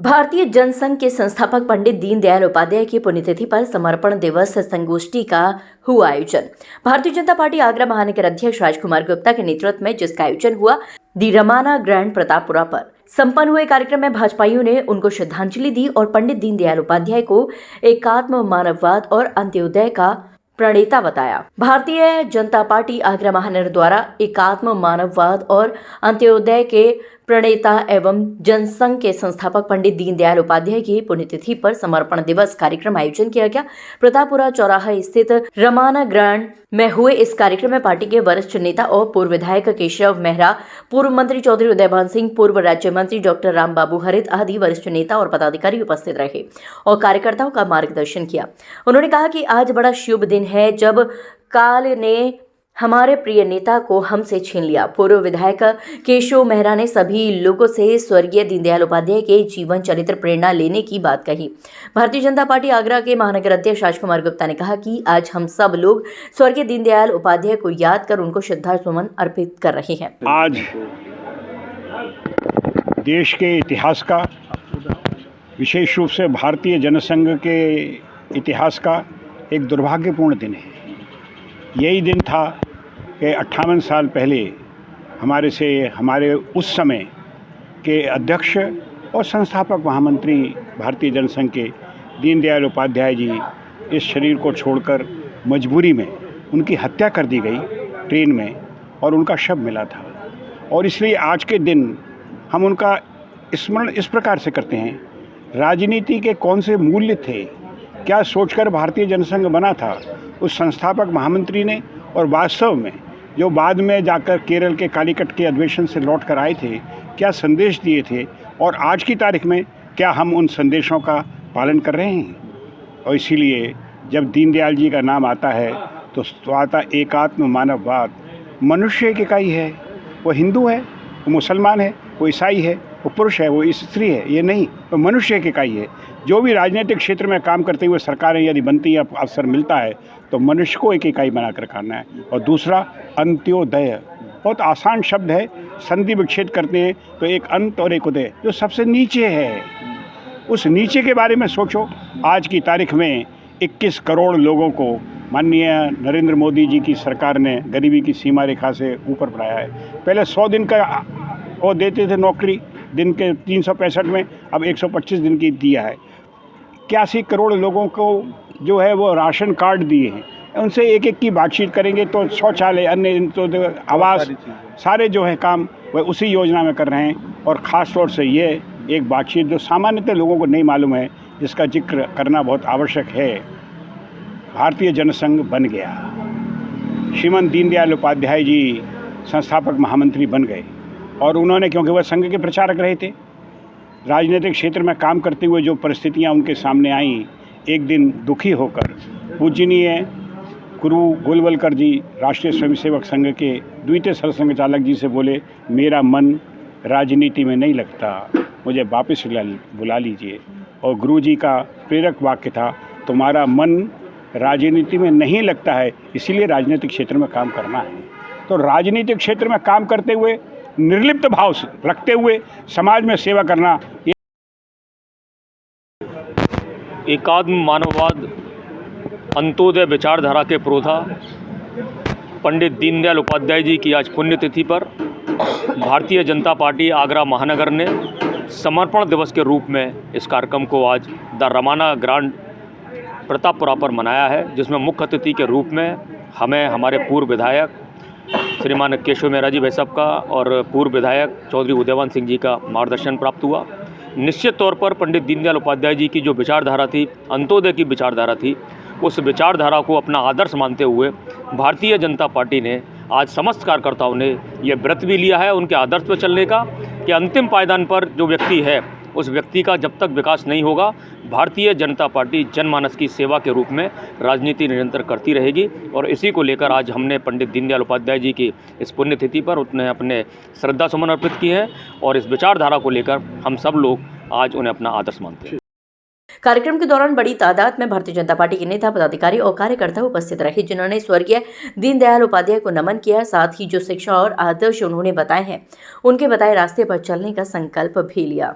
भारतीय जनसंघ के संस्थापक पंडित दीनदयाल उपाध्याय की पुण्यतिथि पर समर्पण दिवस संगोष्ठी का हुआ आयोजन। भारतीय जनता पार्टी आगरा महानगर अध्यक्ष राजकुमार गुप्ता के नेतृत्व में जिसका आयोजन हुआ दी रमाना ग्रांड प्रतापपुरा पर संपन्न हुए कार्यक्रम में भाजपाइयों ने उनको श्रद्धांजलि दी और पंडित दीनदयाल उपाध्याय को एकात्म मानववाद और अंत्योदय का प्रणेता बताया। भारतीय जनता पार्टी आगरा महानगर द्वारा एकात्म मानववाद और अंत्योदय के प्रणेता एवं जनसंघ के संस्थापक पंडित दीनदयाल उपाध्याय की पुण्यतिथि पर समर्पण दिवस कार्यक्रम आयोजन किया गया। प्रतापपुरा चौराहा स्थित रमाना ग्रांड में हुए इस कार्यक्रम में पार्टी के वरिष्ठ नेता और पूर्व विधायक केशव मेहरा, पूर्व मंत्री चौधरी उदयभान सिंह, पूर्व राज्य मंत्री डॉक्टर रामबाबू हरित आदि वरिष्ठ नेता और पदाधिकारी उपस्थित रहे और कार्यकर्ताओं का मार्गदर्शन किया। उन्होंने कहा कि आज बड़ा शुभ दिन है जब काल ने हमारे प्रिय नेता को हमसे छीन लिया। पूर्व विधायक केशव मेहरा ने सभी लोगों से स्वर्गीय दीनदयाल उपाध्याय के जीवन चरित्र प्रेरणा लेने की बात कही। भारतीय जनता पार्टी आगरा के महानगर अध्यक्ष राजकुमार गुप्ता ने कहा कि आज हम सब लोग स्वर्गीय दीनदयाल उपाध्याय को याद कर उनको श्रद्धासुमन अर्पित कर रहे हैं। आज देश के इतिहास का, विशेष रूप से भारतीय जनसंघ के इतिहास का एक दुर्भाग्यपूर्ण दिन है। यही दिन था कि 58 साल पहले हमारे उस समय के अध्यक्ष और संस्थापक महामंत्री भारतीय जनसंघ के दीनदयाल उपाध्याय जी इस शरीर को छोड़कर मजबूरी में उनकी हत्या कर दी गई ट्रेन में और उनका शव मिला था। और इसलिए आज के दिन हम उनका स्मरण इस प्रकार से करते हैं। राजनीति के कौन से मूल्य थे, क्या सोचकर भारतीय जनसंघ बना था उस संस्थापक महामंत्री ने, और वास्तव में जो बाद में जाकर केरल के कालीकट के अधिवेशन से लौट कर आए थे, क्या संदेश दिए थे, और आज की तारीख में क्या हम उन संदेशों का पालन कर रहे हैं। और इसीलिए जब दीनदयाल जी का नाम आता है तो आता एकात्म मानववाद। मनुष्य की इकाई है, वो हिंदू है, वो मुसलमान है, वो ईसाई है, वो पुरुष है, वो स्त्री है, ये नहीं, वो मनुष्य की इकाई है। जो भी राजनीतिक क्षेत्र में काम करते हुए सरकारें यदि बनती है, अवसर मिलता है, तो मनुष्य को एक इकाई बनाकर करना है। और दूसरा अंत्योदय, बहुत आसान शब्द है, संधि विच्छेद करते हैं तो एक अंत और एक उदय, जो सबसे नीचे है, उस नीचे के बारे में सोचो। आज की तारीख में 21 करोड़ लोगों को माननीय नरेंद्र मोदी जी की सरकार ने गरीबी की सीमा रेखा से ऊपर बढ़ाया है। पहले 100 दिन का वो देते थे नौकरी, दिन के 365 में, अब 125 दिन की दिया है। 81 करोड़ लोगों को जो है वो राशन कार्ड दिए हैं। उनसे एक एक की बातचीत करेंगे तो शौचालय, अन्य तो आवास, सारे जो है काम वह उसी योजना में कर रहे हैं। और ख़ास तौर से ये एक बातचीत जो सामान्यतः लोगों को नहीं मालूम है, जिसका जिक्र करना बहुत आवश्यक है। भारतीय जनसंघ बन गया, श्रीमान दीनदयाल उपाध्याय जी संस्थापक महामंत्री बन गए। और उन्होंने, क्योंकि वह संघ के प्रचारक रहे थे, राजनीतिक क्षेत्र में काम करते हुए जो परिस्थितियां उनके सामने आईं, एक दिन दुखी होकर पूजनीय गुरु गोलवलकर जी राष्ट्रीय स्वयंसेवक संघ के द्वितीय सरसंघचालक जी से बोले, मेरा मन राजनीति में नहीं लगता, मुझे वापस बुला लीजिए। और गुरु जी का प्रेरक वाक्य था, तुम्हारा मन राजनीति में नहीं लगता है, इसीलिए राजनीतिक क्षेत्र में काम करना है। तो राजनीतिक क्षेत्र में काम करते हुए निर्लिप्त भाव रखते हुए समाज में सेवा करना, ये एकात्म मानववाद अंत्योदय विचारधारा के प्रोधा पंडित दीनदयाल उपाध्याय जी की आज पुण्यतिथि पर भारतीय जनता पार्टी आगरा महानगर ने समर्पण दिवस के रूप में इस कार्यक्रम को आज द रमाना ग्रांड प्रतापपुरा पर मनाया है, जिसमें मुख्य अतिथि के रूप में हमें हमारे पूर्व विधायक श्रीमान केशव मेहरा जी भाई साहब का और पूर्व विधायक चौधरी उदयभान सिंह जी का मार्गदर्शन प्राप्त हुआ। निश्चित तौर पर पंडित दीनदयाल उपाध्याय जी की जो विचारधारा थी, अंत्योदय की विचारधारा थी, उस विचारधारा को अपना आदर्श मानते हुए भारतीय जनता पार्टी ने आज समस्त कार्यकर्ताओं ने यह व्रत भी लिया है उनके आदर्श पर चलने का, कि अंतिम पायदान पर जो व्यक्ति है, उस व्यक्ति का जब तक विकास नहीं होगा, भारतीय जनता पार्टी जनमानस की सेवा के रूप में राजनीति निरंतर करती रहेगी। और इसी को लेकर आज हमने पंडित दीनदयाल उपाध्याय जी की इस पुण्यतिथि पर उन्हें अपने श्रद्धा सुमन अर्पित किए हैं और इस विचारधारा को लेकर हम सब लोग आज उन्हें अपना आदर्श मानते हैं। कार्यक्रम के दौरान बड़ी तादाद में भारतीय जनता पार्टी के नेता, पदाधिकारी और कार्यकर्ता उपस्थित रहे, जिन्होंने स्वर्गीय दीनदयाल उपाध्याय को नमन किया। साथ ही जो शिक्षा और आदर्श उन्होंने बताए हैं, उनके बताए रास्ते पर चलने का संकल्प भी लिया।